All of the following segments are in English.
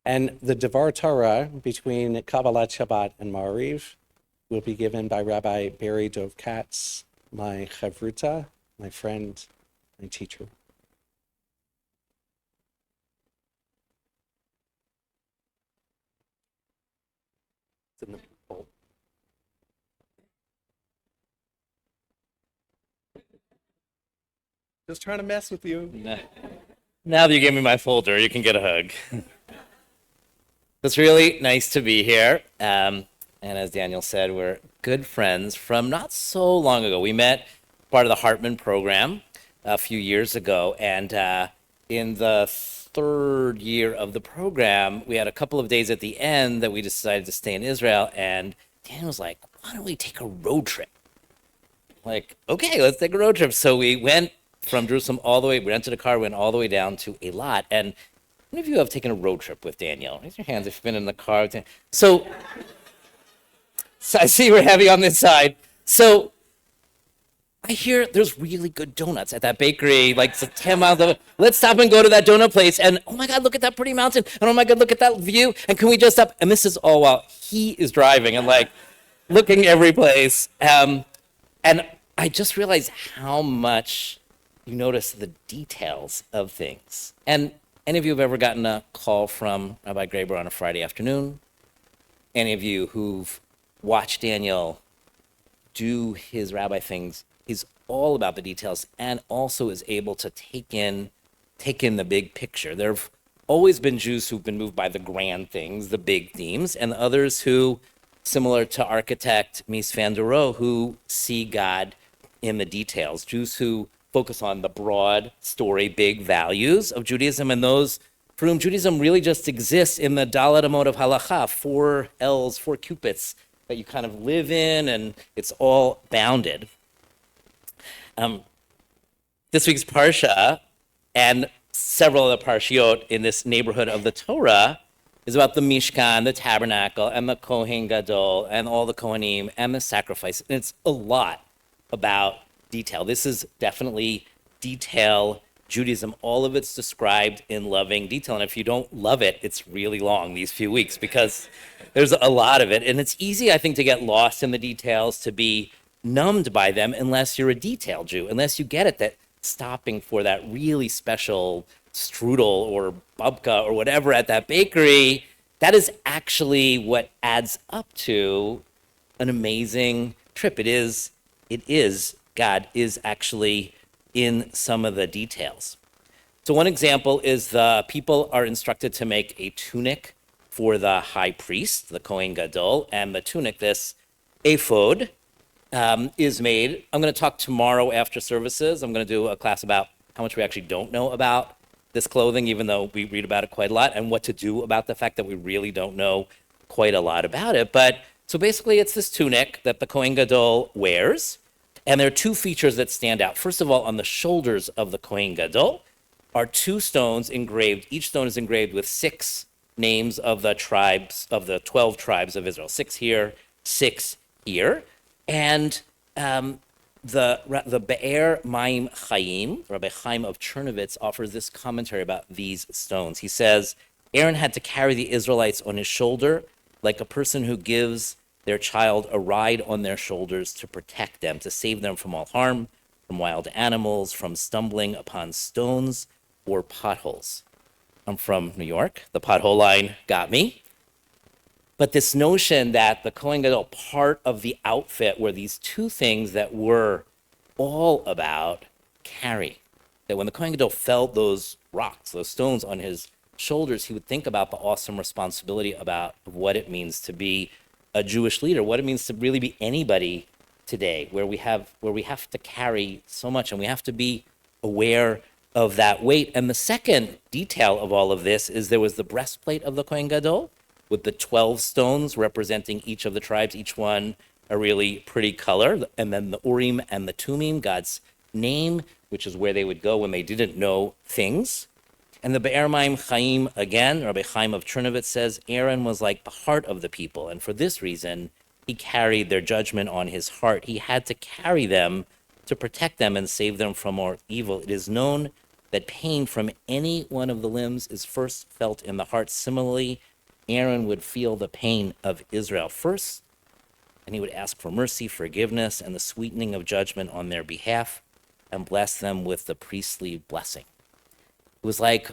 And the Devar Torah between Kabbalat Shabbat and Ma'ariv will be given by Rabbi Barry Dov Katz, my chavruta, my friend, my teacher. It's in the folder. Just trying to mess with you. Now that you gave me my folder, you can get a hug. It's really nice to be here. And as Daniel said, we're good friends from not so long ago. We met part of the Hartman program a few years ago. And in the third year of the program, we had a couple of days at the end that we decided to stay in Israel. And Daniel was like, why don't we take a road trip? Like, okay, let's take a road trip. So we went from Jerusalem all the way, we rented a car, went all the way down to Eilat. And how many of you have taken a road trip with Daniel? Raise your hands if you've been in the car. So I see we're heavy on this side. So I hear there's really good donuts at that bakery, like it's 10 miles away. Let's stop and go to that donut place. And oh my God, look at that pretty mountain. And oh my God, look at that view. And can we just stop? And this is all while he is driving and like looking every place. And I just realized how much you notice the details of things. And any of you have ever gotten a call from Rabbi Greyber on a Friday afternoon? Any of you who've watched Daniel do his rabbi things, he's all about the details and also is able to take in the big picture. There have always been Jews who've been moved by the grand things, the big themes, and others who, similar to architect Mies van der Rohe, who see God in the details. Jews who focus on the broad story, big values of Judaism, and those for whom Judaism really just exists in the Dalet Amot of Halacha, 4 L's, 4 cupids that you kind of live in, and it's all bounded. This week's Parsha and several of the Parshiot in this neighborhood of the Torah is about the Mishkan, the tabernacle, and the Kohen Gadol, and all the Kohanim, and the sacrifice. And it's a lot about detail. This is definitely detail Judaism. All of it's described in loving detail. And if you don't love it, it's really long these few weeks because there's a lot of it. And it's easy, I think, to get lost in the details, to be numbed by them unless you're a detail Jew, unless you get it that stopping for that really special strudel or babka or whatever at that bakery, that is actually what adds up to an amazing trip. It is God is actually in some of the details. So one example is the people are instructed to make a tunic for the high priest, the Kohen Gadol, and the tunic, this ephod, is made. I'm going to talk tomorrow after services. I'm going to do a class about how much we actually don't know about this clothing, even though we read about it quite a lot, and what to do about the fact that we really don't know quite a lot about it. But so basically it's this tunic that the Kohen Gadol wears. And there are 2 features that stand out. First of all, on the shoulders of the Kohen Gadol are 2 stones engraved. Each stone is engraved with 6 names of the tribes, of the 12 tribes of Israel. 6 here, 6 here. And the Be'er Maim Chaim, Rabbi Chaim of Chernovitz, offers this commentary about these stones. He says, Aaron had to carry the Israelites on his shoulder like a person who gives their child a ride on their shoulders to protect them, to save them from all harm, from wild animals, from stumbling upon stones or potholes. I'm from New York. The pothole line got me. But this notion that the Kohen Gadol, part of the outfit, were these 2 things that were all about carrying. That when the Kohen Gadol felt those rocks, those stones on his shoulders, he would think about the awesome responsibility about what it means to be a Jewish leader, what it means to really be anybody today, where we have to carry so much and we have to be aware of that weight. And the second detail of all of this is there was the breastplate of the Kohen Gadol with the 12 stones representing each of the tribes, each one a really pretty color, and then the Urim and the Tumim, God's name, which is where they would go when they didn't know things. And the Be'er Maim Chaim, again, Rabbi Chaim of Chernovitz says, Aaron was like the heart of the people. And for this reason, he carried their judgment on his heart. He had to carry them to protect them and save them from all evil. It is known that pain from any one of the limbs is first felt in the heart. Similarly, Aaron would feel the pain of Israel first, and he would ask for mercy, forgiveness, and the sweetening of judgment on their behalf, and bless them with the priestly blessing. It was like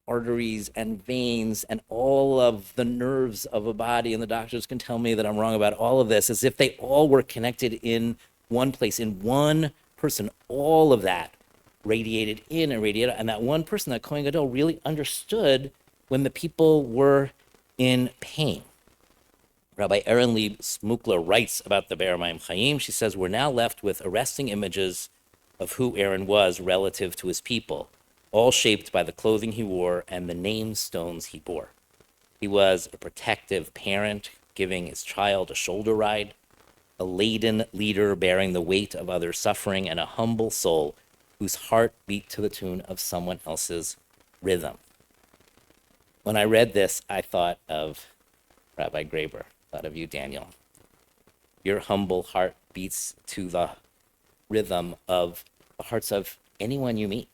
arteries and veins and all of the nerves of a body, and the doctors can tell me that I'm wrong about all of this, as if they all were connected in one place, in one person. All of that radiated in and radiated, and that one person, that Kohen Gadol, really understood when the people were in pain. Rabbi Erin Lieb Smukler writes about the Be'er Mayim Chaim. She says, we're now left with arresting images of who Aaron was relative to his people, all shaped by the clothing he wore and the name stones he bore. He was a protective parent, giving his child a shoulder ride, a laden leader bearing the weight of others' suffering, and a humble soul whose heart beat to the tune of someone else's rhythm. When I read this, I thought of Rabbi Greyber, thought of you, Daniel. Your humble heart beats to the rhythm of the hearts of anyone you meet.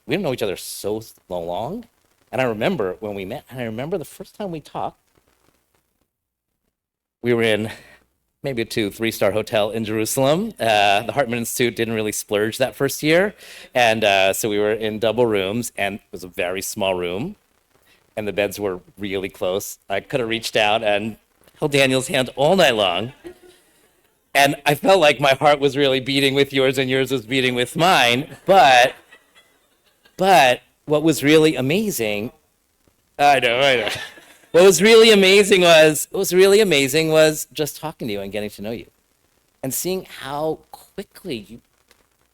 We didn't know each other so long. And I remember when we met, and I remember the first time we talked, we were in maybe a 2-3-star hotel in Jerusalem. The Hartman Institute didn't really splurge that first year. And so we were in double rooms, and it was a very small room. And the beds were really close. I could have reached out and held Daniel's hand all night long. And I felt like my heart was really beating with yours and yours was beating with mine. But what was really amazing, I know. What was really amazing was just talking to you and getting to know you and seeing how quickly you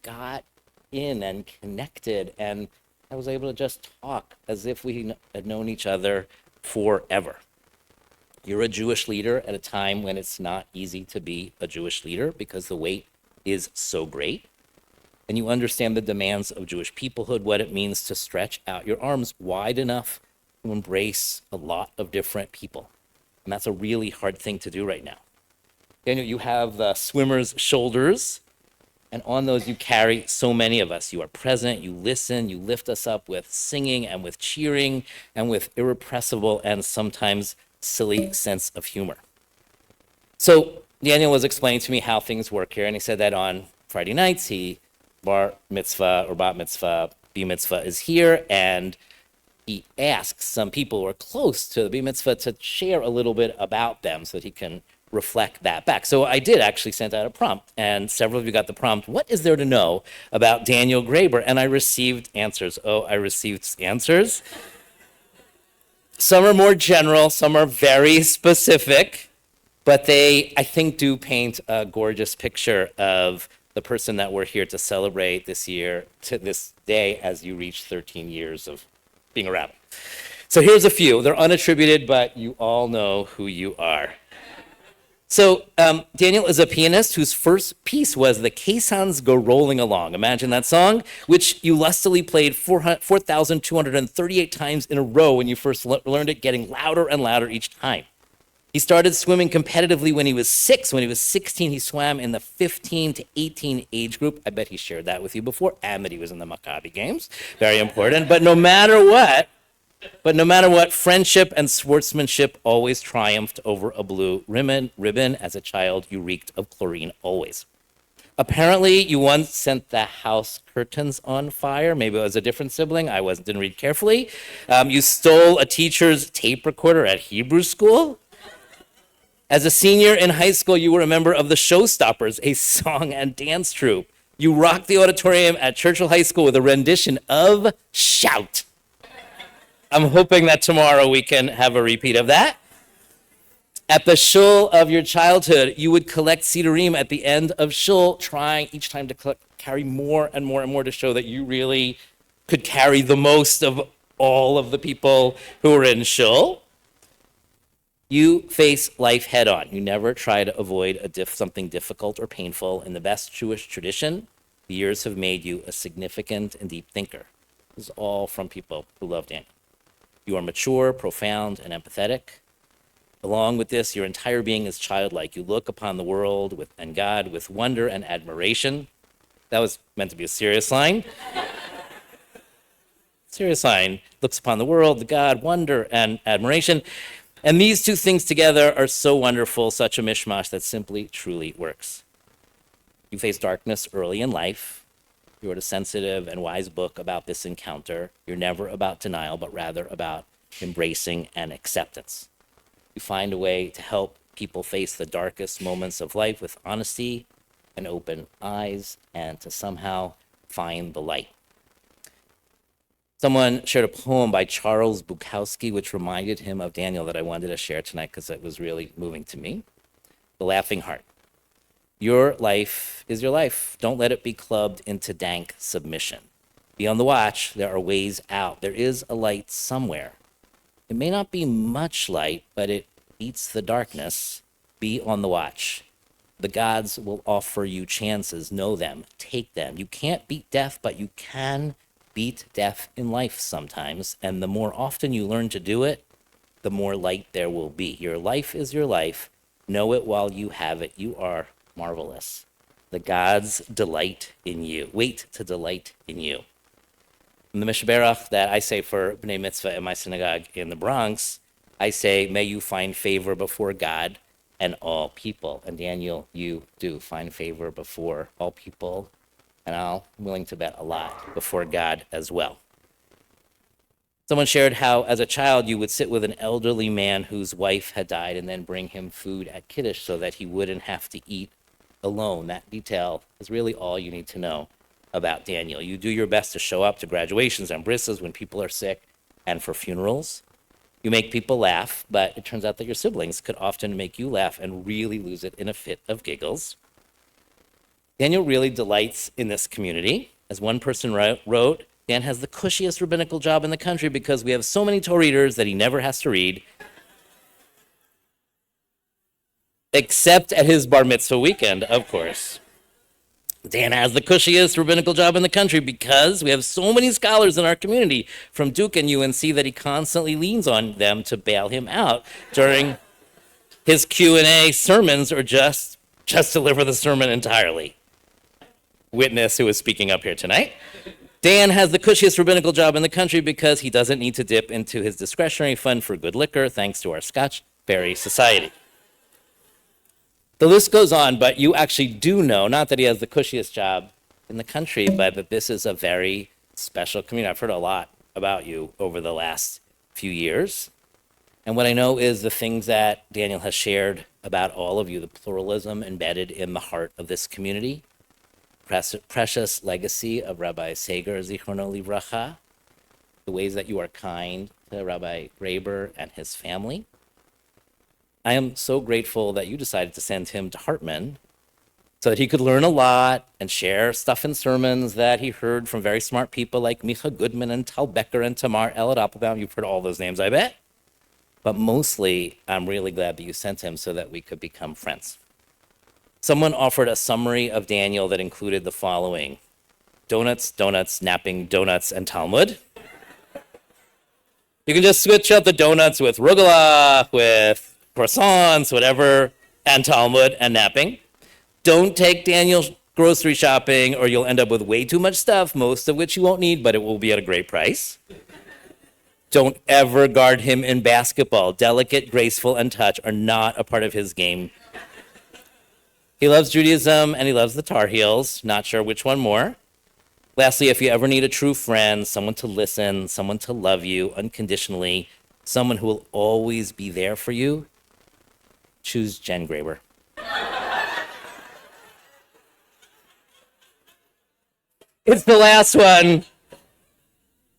got in and connected, and I was able to just talk as if we had known each other forever. You're a Jewish leader at a time when it's not easy to be a Jewish leader because the weight is so great. And you understand the demands of Jewish peoplehood, what it means to stretch out your arms wide enough to embrace a lot of different people. And that's a really hard thing to do right now. Daniel, you have the swimmer's shoulders, and on those you carry so many of us. You are present, you listen, you lift us up with singing and with cheering and with irrepressible and sometimes silly sense of humor. So Daniel was explaining to me how things work here, and he said that on Friday nights, bar mitzvah or bat mitzvah, b mitzvah is here, and he asks some people who are close to the b mitzvah to share a little bit about them so that he can reflect that back. So I did actually send out a prompt, and several of you got the prompt, what is there to know about Daniel Greyber? And I received answers. Some are more general, some are very specific, but they, I think, do paint a gorgeous picture of the person that we're here to celebrate this year, to this day, as you reach 13 years of being a rabbi. So here's a few. They're unattributed, but you all know who you are. So Daniel is a pianist whose first piece was The Caissons Go Rolling Along. Imagine that song, which you lustily played 4,238 times in a row when you first learned it, getting louder and louder each time. He started swimming competitively when he was 6. When he was 16, he swam in the 15 to 18 age group. I bet he shared that with you before, and that he was in the Maccabi games. Very important. But no matter what, friendship and sportsmanship always triumphed over a blue ribbon. As a child, you reeked of chlorine always. Apparently, you once sent the house curtains on fire. Maybe it was a different sibling. I didn't read carefully. You stole a teacher's tape recorder at Hebrew school. As a senior in high school, you were a member of the Showstoppers, a song and dance troupe. You rocked the auditorium at Churchill High School with a rendition of Shout. I'm hoping that tomorrow we can have a repeat of that. At the shul of your childhood, you would collect sidurim at the end of shul, trying each time to carry more and more and more to show that you really could carry the most of all of the people who were in shul. You face life head on. You never try to avoid something difficult or painful. In the best Jewish tradition, the years have made you a significant and deep thinker. This is all from people who love Daniel. You are mature, profound, and empathetic. Along with this, your entire being is childlike. You look upon the world and God with wonder and admiration. That was meant to be a serious line. Serious sign. Looks upon the world, the God, wonder, and admiration. And these two things together are so wonderful, such a mishmash that simply, truly works. You face darkness early in life. You wrote a sensitive and wise book about this encounter. You're never about denial, but rather about embracing and acceptance. You find a way to help people face the darkest moments of life with honesty and open eyes, and to somehow find the light. Someone shared a poem by Charles Bukowski, which reminded him of Daniel, that I wanted to share tonight because it was really moving to me. The Laughing Heart. Your life is your life. Don't let it be clubbed into dank submission. Be on the watch. There are ways out. There is a light somewhere. It may not be much light, but it beats the darkness. Be on the watch. The gods will offer you chances. Know them. Take them. You can't beat death, but you can beat death in life sometimes. And the more often you learn to do it, the more light there will be. Your life is your life. Know it while you have it. You are marvelous. The gods delight in you. Wait to delight in you. In the Mishberach that I say for B'nai Mitzvah in my synagogue in the Bronx, I say, may you find favor before God and all people. And Daniel, you do find favor before all people, and I'm willing to bet a lot before God as well. Someone shared how, as a child, you would sit with an elderly man whose wife had died and then bring him food at Kiddush so that he wouldn't have to eat alone. That detail is really all you need to know about Daniel. You do your best to show up to graduations and brisses when people are sick and for funerals. You make people laugh, but it turns out that your siblings could often make you laugh and really lose it in a fit of giggles. Daniel really delights in this community. As one person wrote, Dan has the cushiest rabbinical job in the country because we have so many Torah readers that he never has to read, except at his bar mitzvah weekend, of course. Dan has the cushiest rabbinical job in the country because we have so many scholars in our community from Duke and UNC that he constantly leans on them to bail him out during his Q&A sermons, or just deliver the sermon entirely. Witness who is speaking up here tonight. Dan has the cushiest rabbinical job in the country because he doesn't need to dip into his discretionary fund for good liquor thanks to our Scotch-Berry Society. The list goes on, but you actually do know, not that he has the cushiest job in the country, but that this is a very special community. I've heard a lot about you over the last few years. And what I know is the things that Daniel has shared about all of you, the pluralism embedded in the heart of this community, precious legacy of Rabbi Seger, Zichrono Livracha, the ways that you are kind to Rabbi Greyber and his family. I am so grateful that you decided to send him to Hartman so that he could learn a lot and share stuff in sermons that he heard from very smart people like Micha Goodman and Tal Becker and Tamar Elad Applebaum. You've heard all those names, I bet. But mostly, I'm really glad that you sent him so that we could become friends. Someone offered a summary of Daniel that included the following: donuts, napping, donuts, and Talmud. You can just switch out the donuts with rugelach, with croissants, whatever, and Talmud and napping. Don't take Daniel grocery shopping or you'll end up with way too much stuff, most of which you won't need, but it will be at a great price. Don't ever guard him in basketball. Delicate, graceful, and touch are not a part of his game. He loves Judaism and he loves the Tar Heels. Not sure which one more. Lastly, if you ever need a true friend, someone to listen, someone to love you unconditionally, someone who will always be there for you, choose Jen Greyber. It's the last one.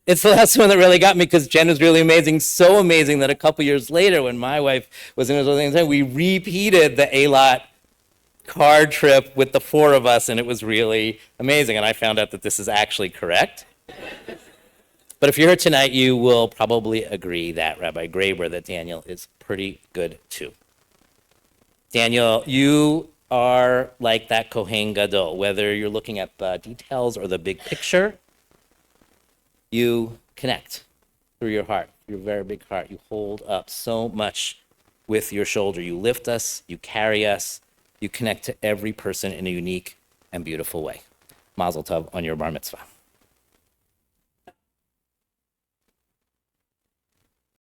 It's the last one that really got me because Jen was really amazing. So amazing that a couple years later, when my wife was in her wedding time, we repeated the A-Lot car trip with the four of us, and it was really amazing. And I found out that this is actually correct. But if you're here tonight, you will probably agree that Rabbi Greyber, that Daniel is pretty good too. Daniel, you are like that Kohen Gadol. Whether you're looking at the details or the big picture, you connect through your heart, your very big heart. You hold up so much with your shoulder. You lift us, you carry us, you connect to every person in a unique and beautiful way. Mazel tov on your bar mitzvah.